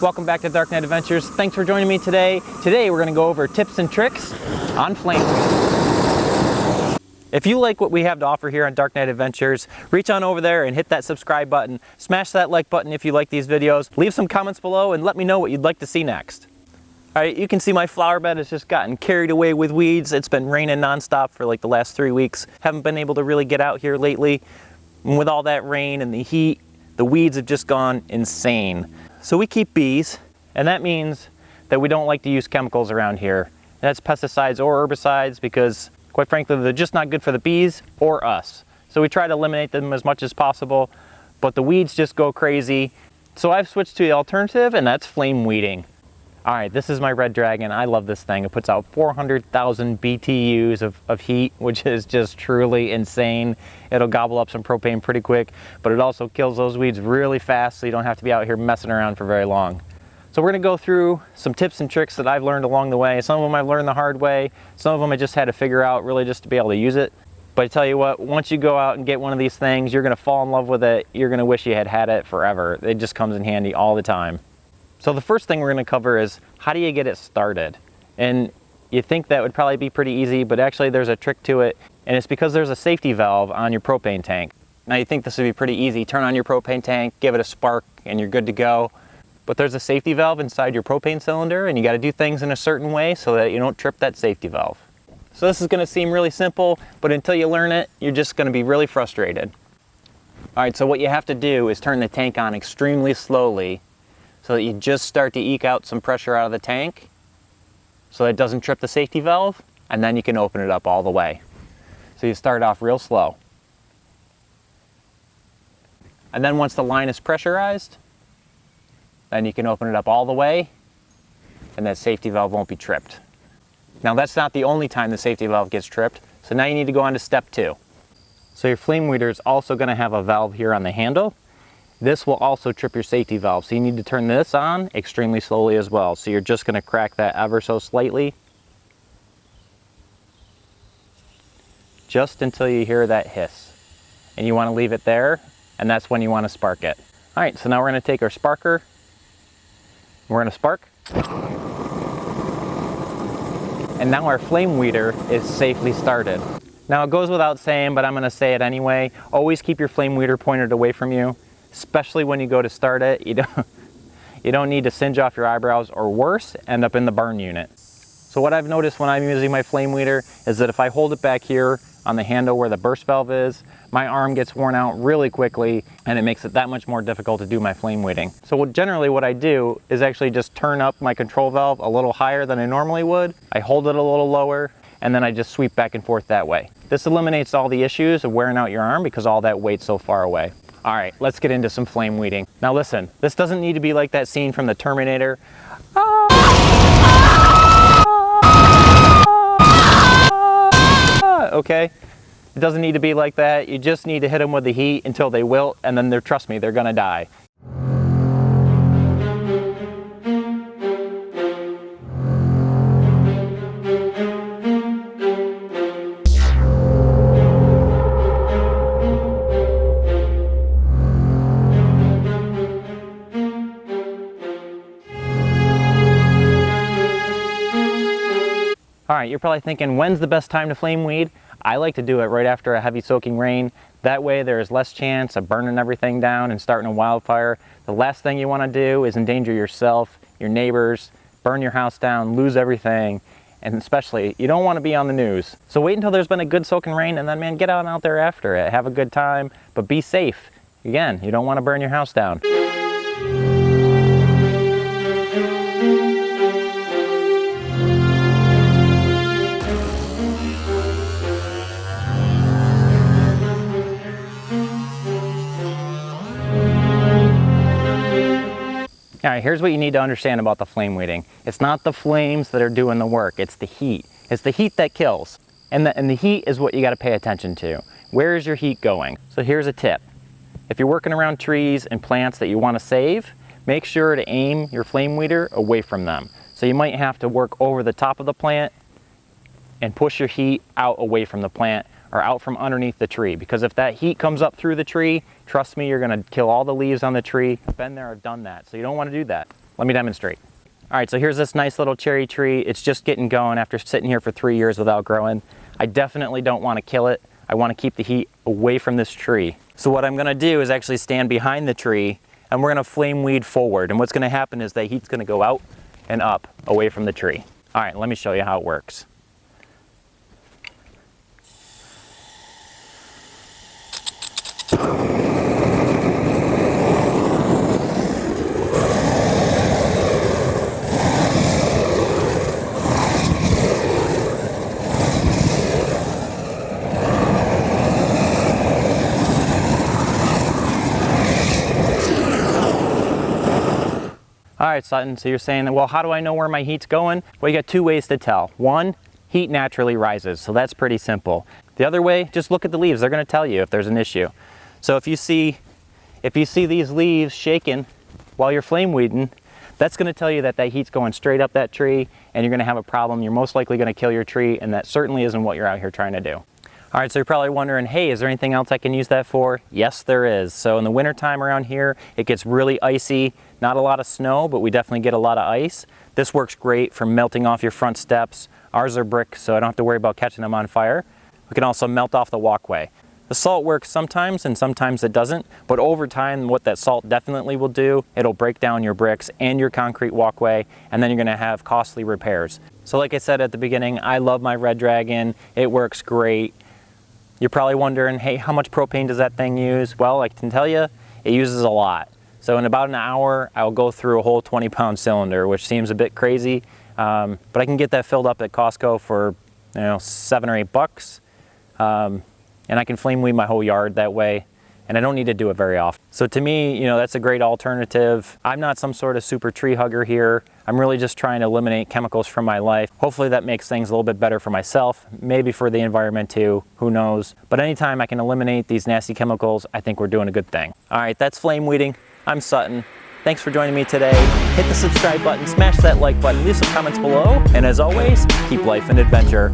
Welcome back to Dark Knight Adventures. Thanks for joining me today. Today we're going to go over tips and tricks on flame weed. If you like what we have to offer here on Dark Knight Adventures, reach on over there and hit that subscribe button. Smash that like button if you like these videos. Leave some comments below and let me know what you'd like to see next. Alright, you can see my flower bed has just gotten carried away with weeds. It's been raining nonstop for like the last 3 weeks. Haven't been able to really get out here lately. And with all that rain and the heat, the weeds have just gone insane. So we keep bees, and that means that we don't like to use chemicals around here. That's pesticides or herbicides because, quite frankly, they're just not good for the bees or us. So we try to eliminate them as much as possible, but the weeds just go crazy. So I've switched to the alternative, and that's flame weeding. All right, this is my Red Dragon. I love this thing. It puts out 400,000 BTUs of heat, which is just truly insane. It'll gobble up some propane pretty quick, but it also kills those weeds really fast, so you don't have to be out here messing around for very long. So we're gonna go through some tips and tricks that I've learned along the way. Some of them I've learned the hard way. Some of them I just had to figure out really just to be able to use it. But I tell you what, once you go out and get one of these things, you're gonna fall in love with it. You're gonna wish you had had it forever. It just comes in handy all the time. So the first thing we're going to cover is how do you get it started? And you think that would probably be pretty easy, but actually there's a trick to it, and it's because there's a safety valve on your propane tank. Now you think this would be pretty easy. Turn on your propane tank, give it a spark, and you're good to go. But there's a safety valve inside your propane cylinder, and you got to do things in a certain way so that you don't trip that safety valve. So this is going to seem really simple, but until you learn it, you're just going to be really frustrated. All right, so what you have to do is turn the tank on extremely slowly so that you just start to eke out some pressure out of the tank so that it doesn't trip the safety valve, and then you can open it up all the way. So you start off real slow. And then once the line is pressurized, then you can open it up all the way, and that safety valve won't be tripped. Now that's not the only time the safety valve gets tripped, so now you need to go on to step 2. So your flame weeder is also going to have a valve here on the handle. This will also trip your safety valve, so you need to turn this on extremely slowly as well. So you're just going to crack that ever so slightly, just until you hear that hiss. And you want to leave it there, and that's when you want to spark it. All right, so now we're going to take our sparker, we're going to spark, and now our flame weeder is safely started. Now it goes without saying, but I'm going to say it anyway, always keep your flame weeder pointed away from you. Especially when you go to start it, you don't need to singe off your eyebrows, or worse, end up in the burn unit. So what I've noticed when I'm using my flame weeder is that if I hold it back here on the handle where the burst valve is, my arm gets worn out really quickly, and it makes it that much more difficult to do my flame weeding. So generally what I do is actually just turn up my control valve a little higher than I normally would. I hold it a little lower, and then I just sweep back and forth that way. This eliminates all the issues of wearing out your arm because all that weight's so far away. All right, let's get into some flame weeding. Now listen, this doesn't need to be like that scene from the Terminator. Okay? It doesn't need to be like that. You just need to hit them with the heat until they wilt, and then trust me, they're gonna die. All right, you're probably thinking, when's the best time to flame weed? I like to do it right after a heavy soaking rain. That way there's less chance of burning everything down and starting a wildfire. The last thing you want to do is endanger yourself, your neighbors, burn your house down, lose everything, and especially, you don't want to be on the news. So wait until there's been a good soaking rain, and then man, get out there after it. Have a good time, but be safe. Again, you don't want to burn your house down. All right, here's what you need to understand about the flame weeding. It's not the flames that are doing the work, it's the heat. It's the heat that kills. And the heat is what you gotta pay attention to. Where is your heat going? So here's a tip. If you're working around trees and plants that you wanna save, make sure to aim your flame weeder away from them. So you might have to work over the top of the plant and push your heat out away from the plant or out from underneath the tree, because if that heat comes up through the tree, trust me, you're gonna kill all the leaves on the tree. I've been there, I've done that, so you don't wanna do that. Let me demonstrate. All right, so here's this nice little cherry tree. It's just getting going after sitting here for 3 years without growing. I definitely don't want to kill it. I want to keep the heat away from this tree. So what I'm gonna do is actually stand behind the tree and we're gonna flame weed forward. And what's gonna happen is that heat's gonna go out and up away from the tree. All right, let me show you how it works. All right, Sutton, so you're saying, well, how do I know where my heat's going? Well, you got 2 ways to tell. One, heat naturally rises, so that's pretty simple. The other way, just look at the leaves. They're gonna tell you if there's an issue. So if you see these leaves shaking while you're flame weeding, that's gonna tell you that that heat's going straight up that tree and you're gonna have a problem. You're most likely gonna kill your tree, and that certainly isn't what you're out here trying to do. All right, so you're probably wondering, hey, is there anything else I can use that for? Yes, there is. So in the wintertime around here, it gets really icy. Not a lot of snow, but we definitely get a lot of ice. This works great for melting off your front steps. Ours are brick, so I don't have to worry about catching them on fire. We can also melt off the walkway. The salt works sometimes and sometimes it doesn't, but over time what that salt definitely will do, it'll break down your bricks and your concrete walkway, and then you're gonna have costly repairs. So like I said at the beginning, I love my Red Dragon. It works great. You're probably wondering, hey, how much propane does that thing use? Well, I can tell you, it uses a lot. So in about an hour, I'll go through a whole 20-pound cylinder, which seems a bit crazy, but I can get that filled up at Costco for, you know, $7 or $8. And I can flame weed my whole yard that way, and I don't need to do it very often. So to me, you know, that's a great alternative. I'm not some sort of super tree hugger here. I'm really just trying to eliminate chemicals from my life. Hopefully that makes things a little bit better for myself, maybe for the environment too, who knows. But anytime I can eliminate these nasty chemicals, I think we're doing a good thing. All right, that's flame weeding. I'm Sutton. Thanks for joining me today. Hit the subscribe button, smash that like button, leave some comments below, and as always, keep life an adventure.